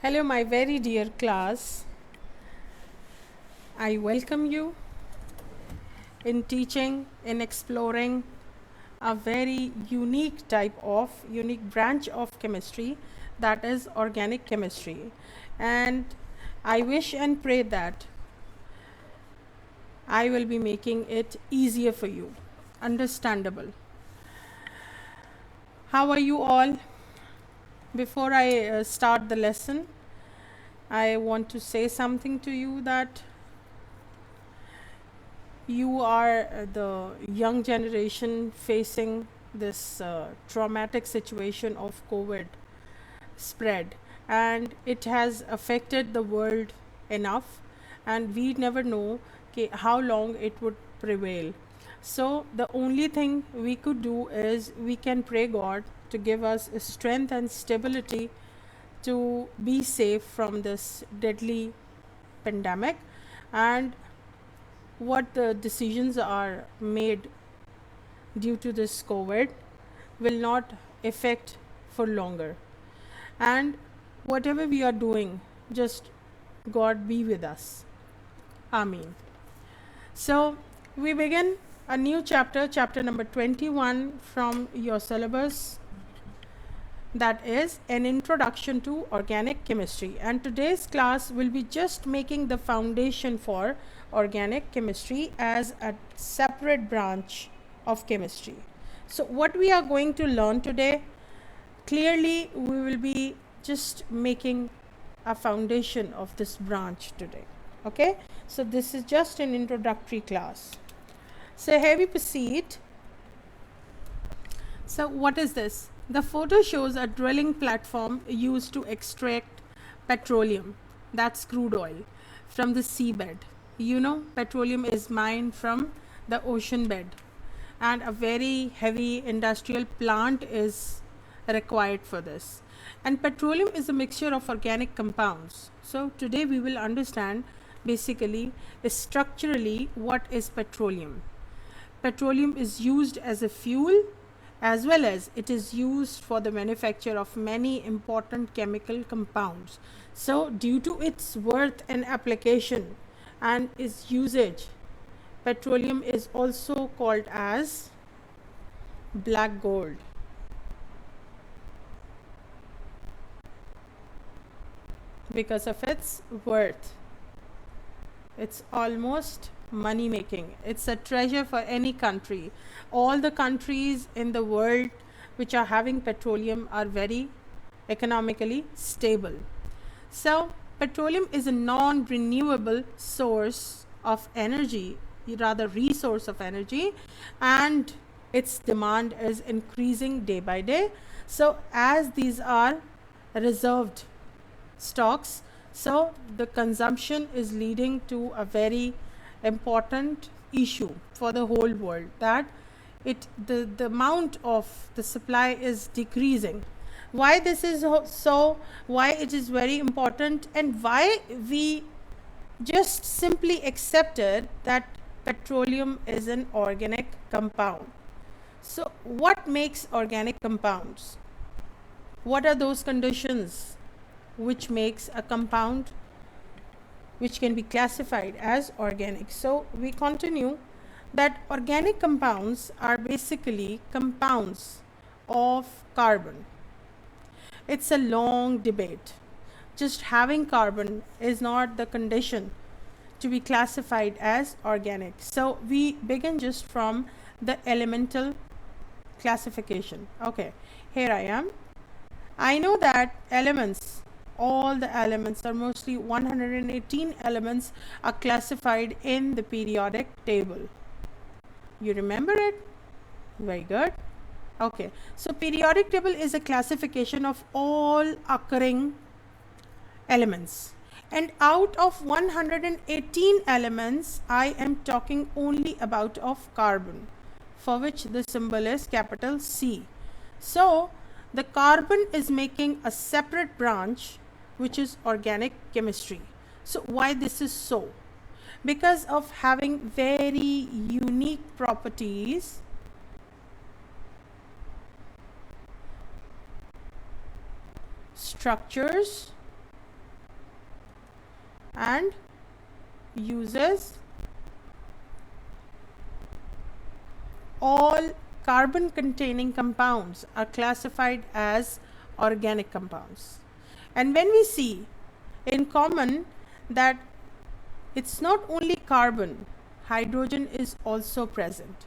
Hello, my very dear class. I welcome you in teaching, in exploring a very unique branch of chemistry, that is organic chemistry. And I wish and pray that I will be making it easier for you, understandable. How are you all? Before I start the lesson, I want to say something to you that you are the young generation facing this traumatic situation of COVID spread, and it has affected the world enough, and we never know how long it would prevail. So, the only thing we could do is we can pray God to give us strength and stability to be safe from this deadly pandemic, and what the decisions are made due to this COVID will not affect for longer. And whatever we are doing, just God be with us. Amen. So we begin a new chapter, chapter number 21 from your syllabus, that is an introduction to organic chemistry, and today's class will be just making the foundation for organic chemistry as a separate branch of chemistry. So what we are going to learn today, clearly we will be just making a foundation of this branch today. Okay, so this is just an introductory class. So here we proceed. So what is this? The photo shows a drilling platform used to extract petroleum, that's crude oil, from the seabed. You know, petroleum is mined from the ocean bed, and a very heavy industrial plant is required for this. And petroleum is a mixture of organic compounds. So today we will understand basically structurally what is petroleum. Petroleum is used as a fuel, as well as it is used for the manufacture of many important chemical compounds. So due to its worth and application and its usage, petroleum is also called as black gold. Because of its worth, it's almost money making. It's a treasure for any country. All the countries in the world which are having petroleum are very economically stable. So petroleum is a non-renewable source of energy, rather resource of energy, and its demand is increasing day by day. So as these are reserved stocks, so the consumption is leading to a very important issue for the whole world, that the amount of the supply is decreasing. Why this is so, why it is very important, and why we just simply accepted that petroleum is an organic compound. So what makes organic compounds? What are those conditions which makes a compound which can be classified as organic? So we continue that organic compounds are basically compounds of carbon. It's a long debate. Just having carbon is not the condition to be classified as organic. So we begin just from the elemental classification. Okay, here I am. I know that elements, all the elements are mostly 118 elements are classified in the periodic table. You remember it? Very good. Okay, so periodic table is a classification of all occurring elements, and out of 118 elements I am talking only about of carbon, for which the symbol is capital C. So the carbon is making a separate branch which is organic chemistry. So why this is so? Because of having very unique properties, structures, and uses all carbon containing compounds are classified as organic compounds. And when we see in common that it's not only carbon, hydrogen is also present.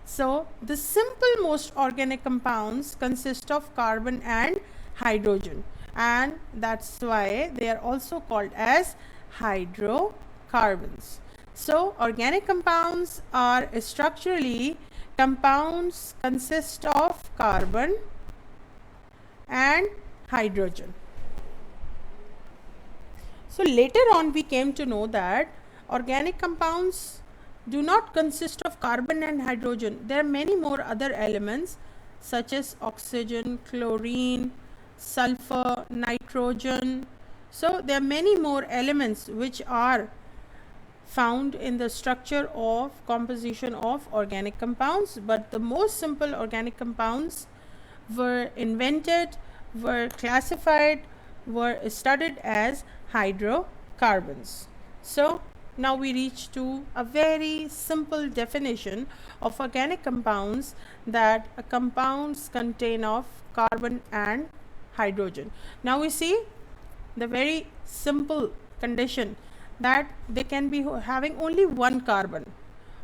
So the simple most organic compounds consist of carbon and hydrogen, and that's why they are also called as hydrocarbons. So organic compounds are structurally compounds consist of carbon and hydrogen. So later on we came to know that organic compounds do not consist of carbon and hydrogen. There are many more other elements such as oxygen, chlorine, sulfur, nitrogen. So there are many more elements which are found in the structure of composition of organic compounds, but the most simple organic compounds were invented, were classified, were studied as hydrocarbons. So now we reach to a very simple definition of organic compounds, that compounds contain of carbon and hydrogen. Now we see the very simple condition that they can be having only one carbon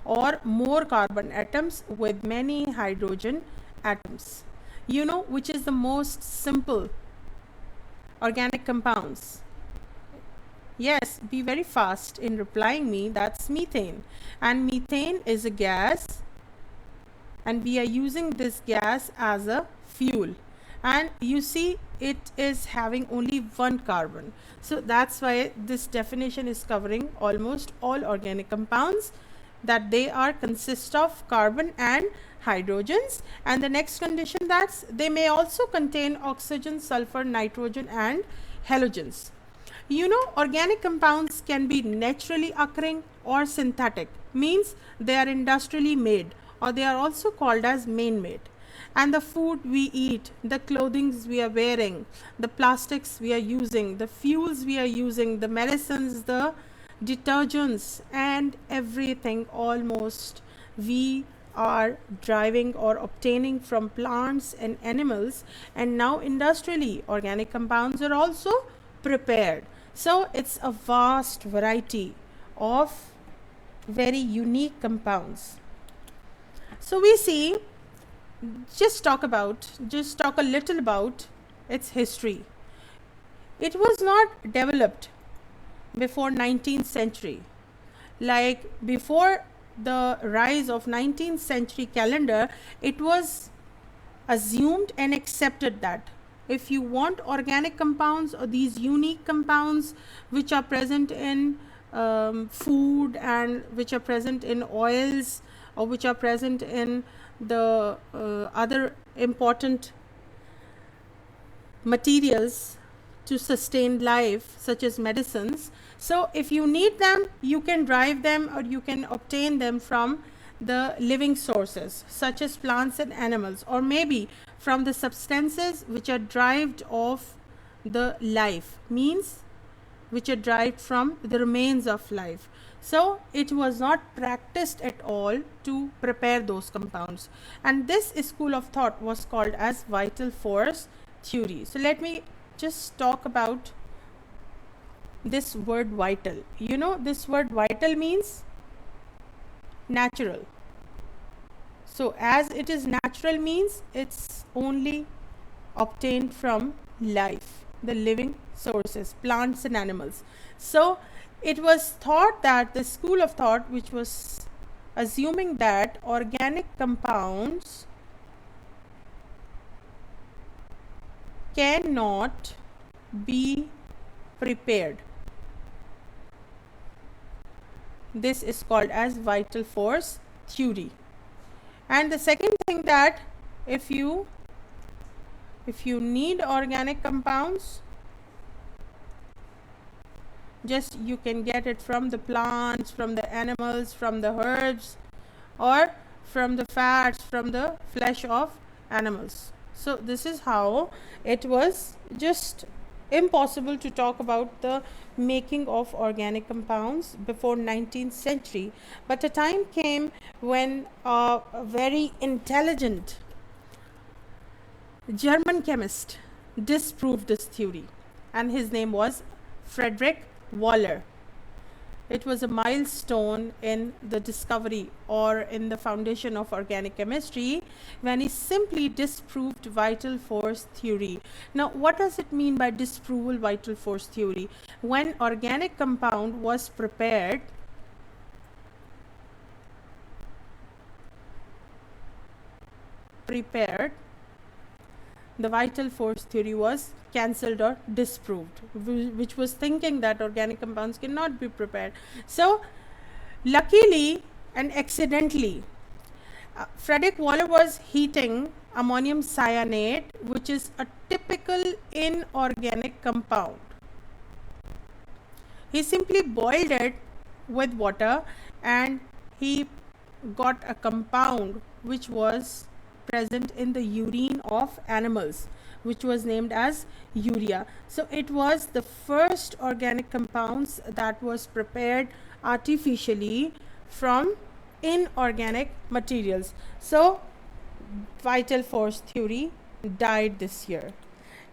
or more carbon atoms with many hydrogen atoms. You know which is the most simple organic compounds? Yes, be very fast in replying me. That's methane. And methane is a gas, and we are using this gas as a fuel. And you see it is having only one carbon. So that's why this definition is covering almost all organic compounds, that they are consist of carbon and hydrogens. And the next condition, that's they may also contain oxygen, sulfur, nitrogen and halogens. You know, organic compounds can be naturally occurring or synthetic, means they are industrially made, or they are also called as man-made. And the food we eat, the clothing we are wearing, the plastics we are using, the fuels we are using, the medicines, the detergents and everything almost we are driving or obtaining from plants and animals, and now industrially organic compounds are also prepared. So it's a vast variety of very unique compounds. So we see, just talk a little about its history. It was not developed before 19th century. Like before the rise of 19th century calendar, it was assumed and accepted that if you want organic compounds or these unique compounds which are present in food and which are present in oils or which are present in the other important materials to sustain life, such as medicines. So if you need them, you can derive them or you can obtain them from the living sources such as plants and animals, or maybe from the substances which are derived of the life, means which are derived from the remains of life. So it was not practiced at all to prepare those compounds, and this school of thought was called as vital force theory. So let me just talk about this word vital. You know, this word vital means natural. So as it is natural, means it's only obtained from life, the living sources, plants and animals. So it was thought that the school of thought which was assuming that organic compounds cannot be prepared. This is called as vital force theory. And the second thing, that if you need organic compounds, just you can get it from the plants, from the animals, from the herbs, or from the fats, from the flesh of animals. So this is how it was just impossible to talk about the making of organic compounds before 19th century, but a time came when a very intelligent German chemist disproved this theory, and his name was Frederick Waller. It was a milestone in the discovery or in the foundation of organic chemistry when he simply disproved vital force theory. Now, what does it mean by disproval vital force theory? When organic compound was prepared, the vital force theory was cancelled or disproved, which was thinking that organic compounds cannot be prepared. So, luckily and accidentally, Frederick Waller was heating ammonium cyanate, which is a typical inorganic compound. He simply boiled it with water and he got a compound which was present in the urine of animals, which was named as urea. So it was the first organic compounds that was prepared artificially from inorganic materials. So vital force theory died this year.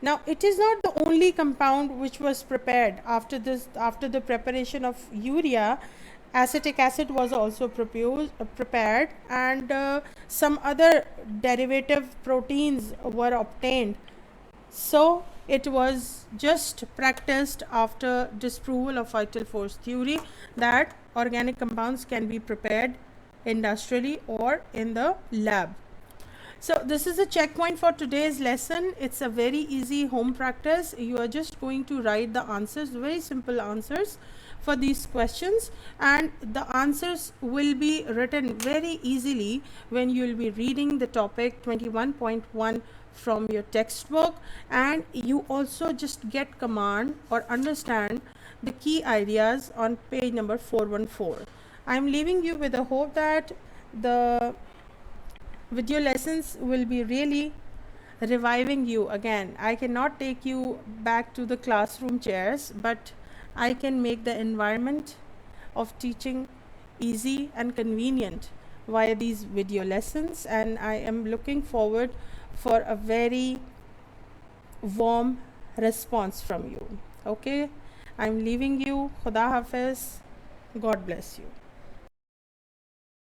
Now, it is not the only compound which was prepared after the preparation of urea. Acetic acid was also prepared, and some other derivative proteins were obtained. So it was just practiced after disproval of vital force theory that organic compounds can be prepared industrially or in the lab. So this is a checkpoint for today's lesson. It's a very easy home practice. You are just going to write the answers, very simple answers for these questions, and the answers will be written very easily when you will be reading the topic 21.1 from your textbook, and you also just get command or understand the key ideas on page number 414. I am leaving you with the hope that the video lessons will be really reviving you again. I cannot take you back to the classroom chairs, but I can make the environment of teaching easy and convenient via these video lessons, and I am looking forward for a very warm response from you. Okay, I'm leaving you. Khuda Hafiz. God bless you.